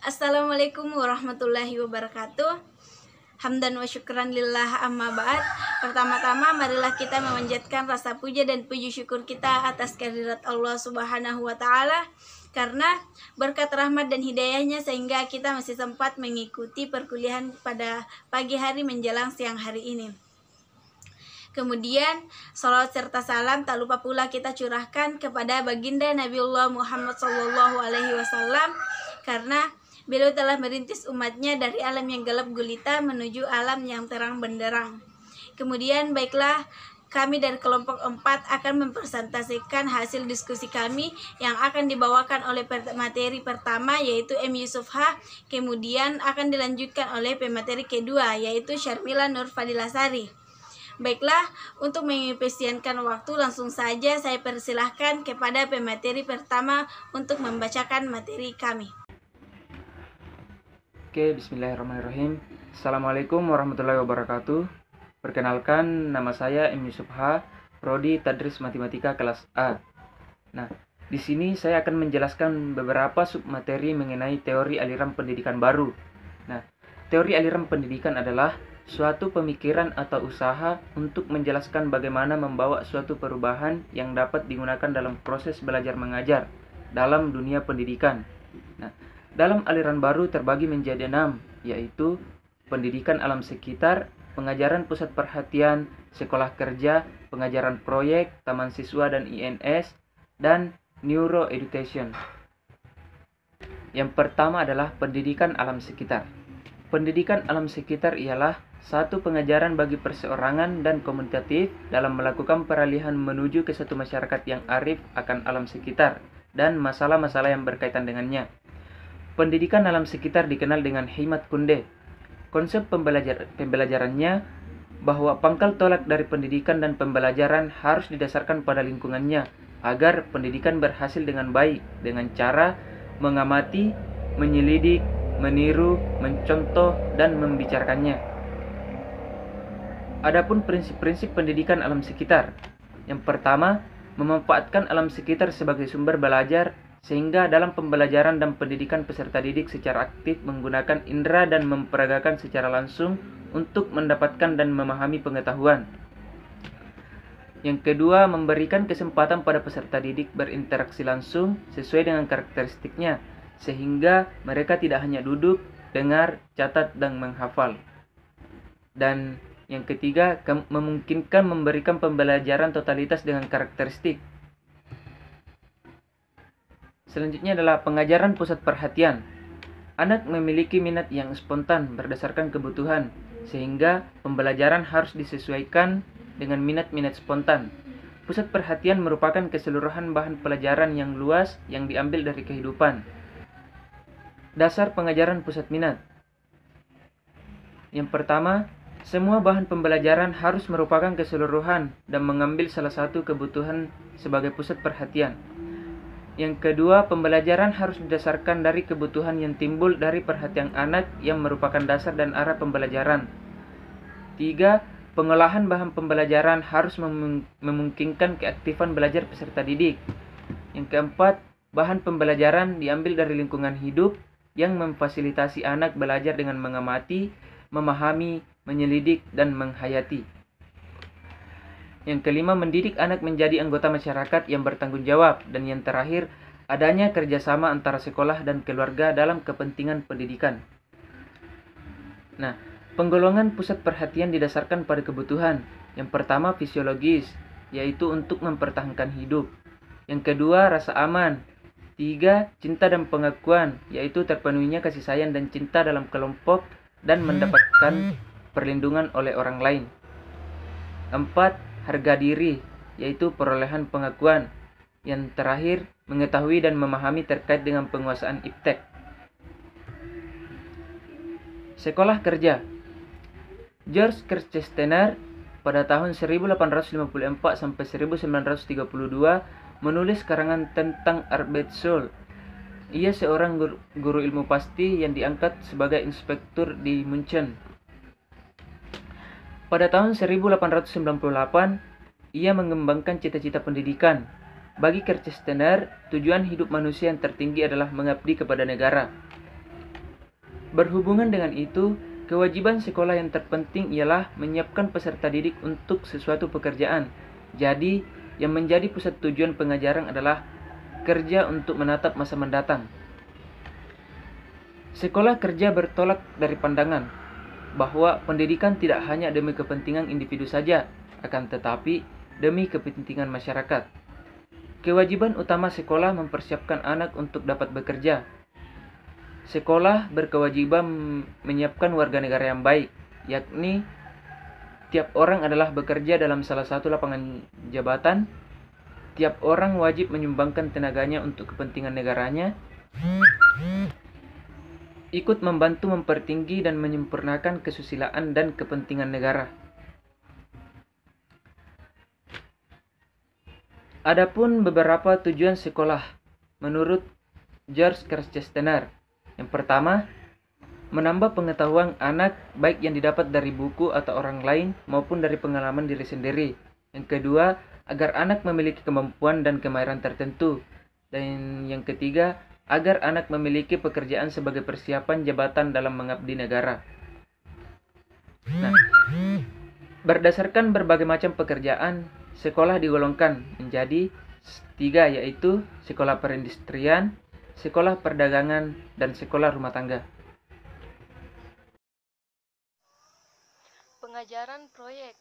Assalamualaikum warahmatullahi wabarakatuh. Hamdan wa syukran lillah amma ba'd. Pertama-tama marilah kita memanjatkan rasa puja dan puji syukur kita atas kehadirat Allah Subhanahu wa taala, karena berkat rahmat dan hidayahnya sehingga kita masih sempat mengikuti perkuliahan pada pagi hari menjelang siang hari ini. Kemudian salawat serta salam tak lupa pula kita curahkan kepada baginda Nabiullah Muhammad SAW, karena beliau telah merintis umatnya dari alam yang gelap gulita menuju alam yang terang benderang. Kemudian baiklah, kami dari kelompok 4 akan mempresentasikan hasil diskusi kami yang akan dibawakan oleh pemateri pertama yaitu M. Yusuf H. Kemudian akan dilanjutkan oleh pemateri kedua yaitu Syarmila Nur Fadilasari. Baiklah, untuk mengefisienkan waktu langsung saja saya persilahkan kepada pemateri pertama untuk membacakan materi kami. Oke, bismillahirrahmanirrahim. Assalamualaikum warahmatullahi wabarakatuh. Perkenalkan, nama saya M. Yusuf H., Prodi Tadris Matematika kelas A. Nah, di sini saya akan menjelaskan beberapa submateri mengenai teori aliran pendidikan baru. Nah, teori aliran pendidikan adalah suatu pemikiran atau usaha untuk menjelaskan bagaimana membawa suatu perubahan yang dapat digunakan dalam proses belajar mengajar dalam dunia pendidikan. Nah, dalam aliran baru terbagi menjadi 6, yaitu pendidikan alam sekitar, pengajaran pusat perhatian, sekolah kerja, pengajaran proyek, taman siswa dan INS, dan neuroeducation. Yang pertama adalah pendidikan alam sekitar. Pendidikan alam sekitar ialah satu pengajaran bagi perseorangan dan komunitatif dalam melakukan peralihan menuju ke satu masyarakat yang arif akan alam sekitar dan masalah-masalah yang berkaitan dengannya. Pendidikan alam sekitar dikenal dengan Himat Kunde. Konsep pembelajarannya bahwa pangkal tolak dari pendidikan dan pembelajaran harus didasarkan pada lingkungannya agar pendidikan berhasil dengan baik dengan cara mengamati, menyelidik, meniru, mencontoh, dan membicarakannya. Adapun prinsip-prinsip pendidikan alam sekitar. Yang pertama, memanfaatkan alam sekitar sebagai sumber belajar sehingga dalam pembelajaran dan pendidikan peserta didik secara aktif menggunakan indera dan memperagakan secara langsung untuk mendapatkan dan memahami pengetahuan. Yang kedua, memberikan kesempatan pada peserta didik berinteraksi langsung sesuai dengan karakteristiknya, sehingga mereka tidak hanya duduk, dengar, catat, dan menghafal. Dan yang ketiga, memungkinkan memberikan pembelajaran totalitas dengan karakteristik. Selanjutnya adalah pengajaran pusat perhatian. Anak memiliki minat yang spontan berdasarkan kebutuhan, sehingga pembelajaran harus disesuaikan dengan minat-minat spontan. Pusat perhatian merupakan keseluruhan bahan pelajaran yang luas yang diambil dari kehidupan. Dasar pengajaran pusat minat. Yang pertama, semua bahan pembelajaran harus merupakan keseluruhan dan mengambil salah satu kebutuhan sebagai pusat perhatian. Yang kedua, pembelajaran harus didasarkan dari kebutuhan yang timbul dari perhatian anak yang merupakan dasar dan arah pembelajaran. 3. Pengolahan bahan pembelajaran harus memungkinkan keaktifan belajar peserta didik. Yang keempat, bahan pembelajaran diambil dari lingkungan hidup yang memfasilitasi anak belajar dengan mengamati, memahami, menyelidik, dan menghayati. Yang kelima, mendidik anak menjadi anggota masyarakat yang bertanggung jawab. Dan yang terakhir, adanya kerjasama antara sekolah dan keluarga dalam kepentingan pendidikan. Nah, penggolongan pusat perhatian didasarkan pada kebutuhan. Yang pertama, fisiologis, yaitu untuk mempertahankan hidup. Yang kedua, rasa aman. 3. Cinta dan pengakuan, yaitu terpenuhinya kasih sayang dan cinta dalam kelompok dan mendapatkan perlindungan oleh orang lain. 4. Harga diri, yaitu perolehan pengakuan. Yang terakhir, mengetahui dan memahami terkait dengan penguasaan iptek. Sekolah kerja. George Kersteiner pada tahun 1854 sampai 1932 menulis karangan tentang Arbeitsschule. Ia seorang guru ilmu pasti yang diangkat sebagai inspektur di Munchen. Pada tahun 1898, ia mengembangkan cita-cita pendidikan. Bagi Kersteiner, tujuan hidup manusia yang tertinggi adalah mengabdi kepada negara. Berhubungan dengan itu, kewajiban sekolah yang terpenting ialah menyiapkan peserta didik untuk sesuatu pekerjaan. Jadi, yang menjadi pusat tujuan pengajaran adalah kerja untuk menatap masa mendatang. Sekolah kerja bertolak dari pandangan bahwa pendidikan tidak hanya demi kepentingan individu saja, akan tetapi demi kepentingan masyarakat. Kewajiban utama sekolah mempersiapkan anak untuk dapat bekerja. Sekolah berkewajiban menyiapkan warga negara yang baik, yakni tiap orang adalah bekerja dalam salah satu lapangan jabatan, tiap orang wajib menyumbangkan tenaganya untuk kepentingan negaranya, ikut membantu mempertinggi dan menyempurnakan kesusilaan dan kepentingan negara. Adapun beberapa tujuan sekolah menurut George Kersteiner. Yang pertama, menambah pengetahuan anak baik yang didapat dari buku atau orang lain maupun dari pengalaman diri sendiri. Yang kedua, agar anak memiliki kemampuan dan kemahiran tertentu. Dan yang ketiga, agar anak memiliki pekerjaan sebagai persiapan jabatan dalam mengabdi negara. Nah, berdasarkan berbagai macam pekerjaan, sekolah digolongkan menjadi 3, yaitu sekolah perindustrian, sekolah perdagangan, dan sekolah rumah tangga. Pengajaran proyek.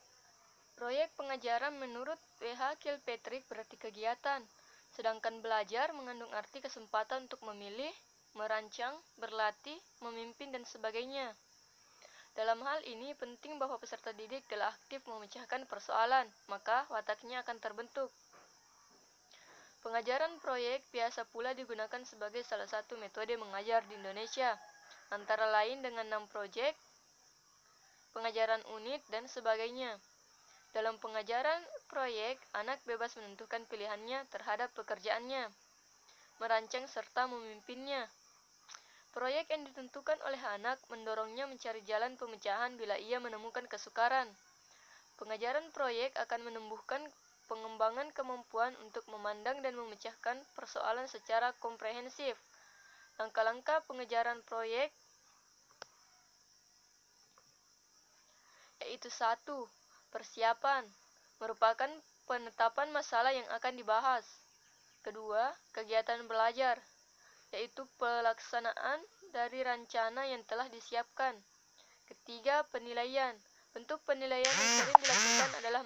Proyek pengajaran menurut W.H. Kilpatrick berarti kegiatan, sedangkan belajar mengandung arti kesempatan untuk memilih, merancang, berlatih, memimpin, dan sebagainya. Dalam hal ini penting bahwa peserta didik telah aktif memecahkan persoalan, maka wataknya akan terbentuk. Pengajaran proyek biasa pula digunakan sebagai salah satu metode mengajar di Indonesia, antara lain dengan 6 proyek, pengajaran unit, dan sebagainya. Dalam pengajaran proyek, anak bebas menentukan pilihannya terhadap pekerjaannya, merancang serta memimpinnya. Proyek yang ditentukan oleh anak mendorongnya mencari jalan pemecahan bila ia menemukan kesukaran. Pengajaran proyek akan menumbuhkan pengembangan kemampuan untuk memandang dan memecahkan persoalan secara komprehensif. Langkah-langkah pengejaran proyek yaitu 1. Persiapan, merupakan penetapan masalah yang akan dibahas. 2. Kegiatan belajar, yaitu pelaksanaan dari rencana yang telah disiapkan. 3. Penilaian, bentuk penilaian yang sering dilakukan adalah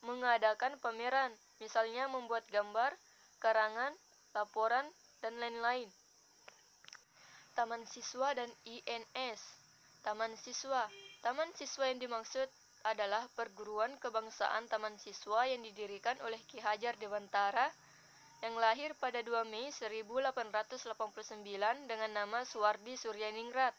mengadakan pameran, misalnya membuat gambar, karangan, laporan, dan lain-lain. Taman siswa dan INS. Taman siswa yang dimaksud adalah perguruan kebangsaan taman siswa yang didirikan oleh Ki Hajar Dewantara yang lahir pada 2 Mei 1889 dengan nama Suwardi Suryaningrat.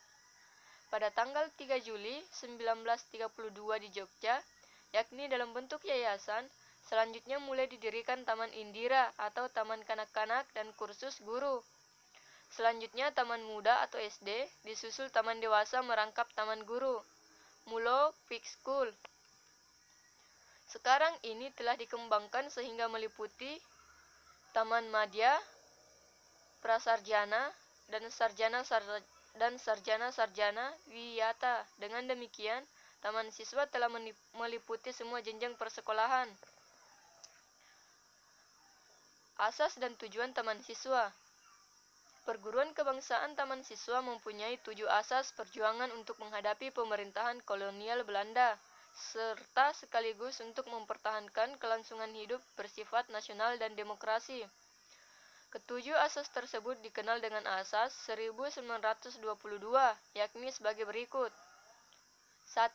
Pada tanggal 3 Juli 1932 di Jogja, yakni dalam bentuk yayasan, selanjutnya mulai didirikan Taman Indira atau Taman Kanak-kanak dan kursus guru. Selanjutnya Taman Muda atau SD, disusul Taman Dewasa merangkap Taman Guru, Mulo Peak School. Sekarang ini telah dikembangkan sehingga meliputi Taman Madya, Prasarjana, dan Sarjana Wiyata. Dengan demikian, taman siswa telah meliputi semua jenjang persekolahan. Asas dan tujuan taman siswa. Perguruan kebangsaan taman siswa mempunyai 7 asas perjuangan untuk menghadapi pemerintahan kolonial Belanda, serta sekaligus untuk mempertahankan kelangsungan hidup bersifat nasional dan demokrasi. Ketujuh asas tersebut dikenal dengan asas 1922, yakni sebagai berikut. 1.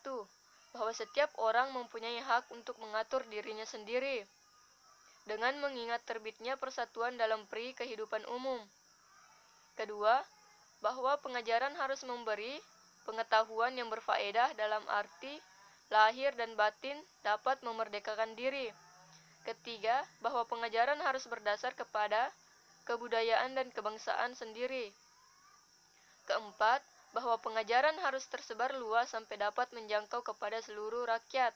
Bahwa setiap orang mempunyai hak untuk mengatur dirinya sendiri, dengan mengingat terbitnya persatuan dalam pri kehidupan umum. Kedua, bahwa pengajaran harus memberi pengetahuan yang berfaedah dalam arti lahir dan batin dapat memerdekakan diri. Ketiga, bahwa pengajaran harus berdasar kepada kebudayaan dan kebangsaan sendiri. Keempat, bahwa pengajaran harus tersebar luas sampai dapat menjangkau kepada seluruh rakyat.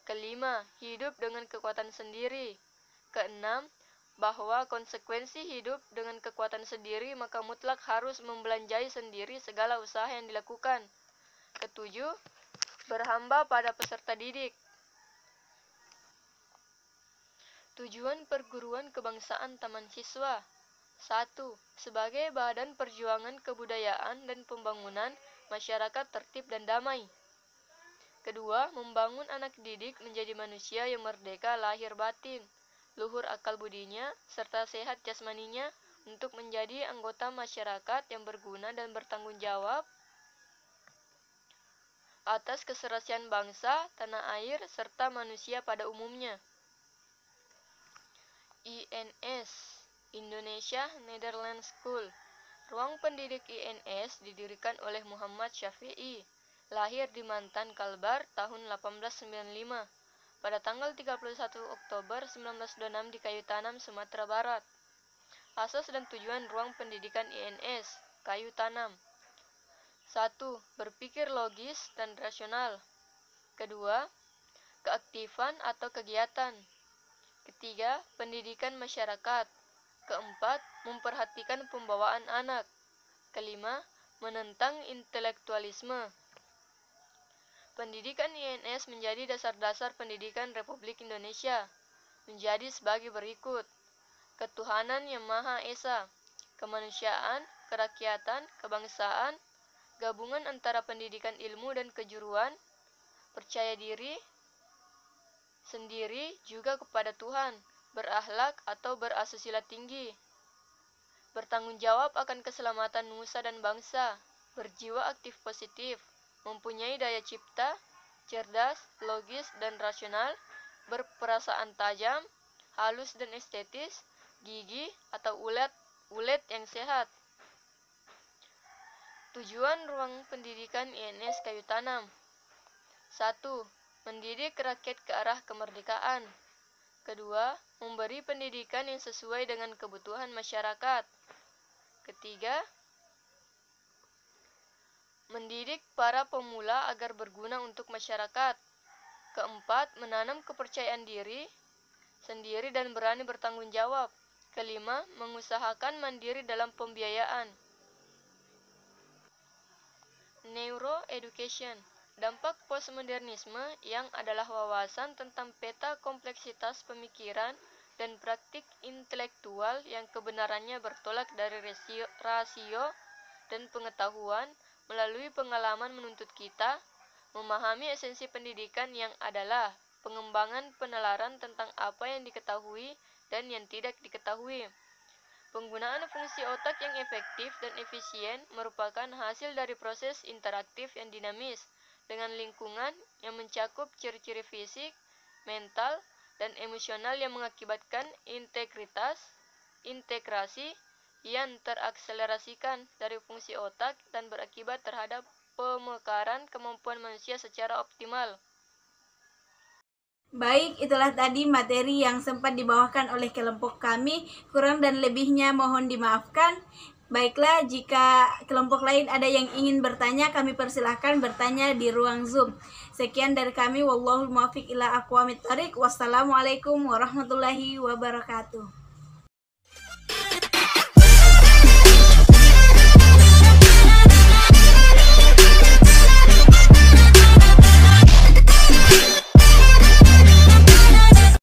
Kelima, hidup dengan kekuatan sendiri. Keenam, bahwa konsekuensi hidup dengan kekuatan sendiri maka mutlak harus membelanjai sendiri segala usaha yang dilakukan. Ketujuh, berhamba pada peserta didik. Tujuan perguruan kebangsaan Taman Siswa. 1. Sebagai badan perjuangan kebudayaan dan pembangunan masyarakat tertib dan damai. Kedua, membangun anak didik menjadi manusia yang merdeka lahir batin, luhur akal budinya, serta sehat jasmaninya untuk menjadi anggota masyarakat yang berguna dan bertanggung jawab atas keserasian bangsa, tanah air, serta manusia pada umumnya. INS, Indonesia Netherlands School. Ruang pendidik INS didirikan oleh Muhammad Syafi'i, lahir di Mantan, Kalbar, tahun 1895, pada tanggal 31 Oktober 1926 di Kayu Tanam, Sumatera Barat. Asas dan tujuan ruang pendidikan INS, Kayu Tanam. 1. Berpikir logis dan rasional. Kedua, keaktifan atau kegiatan. Ketiga, pendidikan masyarakat. Keempat, memperhatikan pembawaan anak. Kelima, menentang intelektualisme. Pendidikan INS menjadi dasar-dasar pendidikan Republik Indonesia, menjadi sebagai berikut. Ketuhanan yang Maha Esa, kemanusiaan, kerakyatan, kebangsaan, gabungan antara pendidikan ilmu dan kejuruan, percaya diri sendiri juga kepada Tuhan, berakhlak atau berasusila tinggi, bertanggung jawab akan keselamatan nusa dan bangsa, berjiwa aktif positif, mempunyai daya cipta, cerdas, logis dan rasional, berperasaan tajam, halus dan estetis, gigih atau ulet yang sehat. Tujuan ruang pendidikan INS Kayu Tanam. 1. Mendidik rakyat ke arah kemerdekaan. Kedua, memberi pendidikan yang sesuai dengan kebutuhan masyarakat. Ketiga, mendidik para pemula agar berguna untuk masyarakat. Keempat, menanam kepercayaan diri sendiri dan berani bertanggung jawab. Kelima, mengusahakan mandiri dalam pembiayaan. Neuroeducation. Dampak postmodernisme yang adalah wawasan tentang peta kompleksitas pemikiran dan praktik intelektual yang kebenarannya bertolak dari rasio dan pengetahuan melalui pengalaman menuntut kita memahami esensi pendidikan yang adalah pengembangan penalaran tentang apa yang diketahui dan yang tidak diketahui. Penggunaan fungsi otak yang efektif dan efisien merupakan hasil dari proses interaktif yang dinamis dengan lingkungan yang mencakup ciri-ciri fisik, mental, dan emosional yang mengakibatkan integrasi yang terakselerasikan dari fungsi otak dan berakibat terhadap pemekaran kemampuan manusia secara optimal. Baik, itulah tadi materi yang sempat dibawakan oleh kelompok kami. Kurang dan lebihnya mohon dimaafkan. Baiklah, jika kelompok lain ada yang ingin bertanya, kami persilahkan bertanya di ruang Zoom. Sekian dari kami, wallahul muwaffiq ila aqwamit thoriq. Wassalamualaikum warahmatullahi wabarakatuh.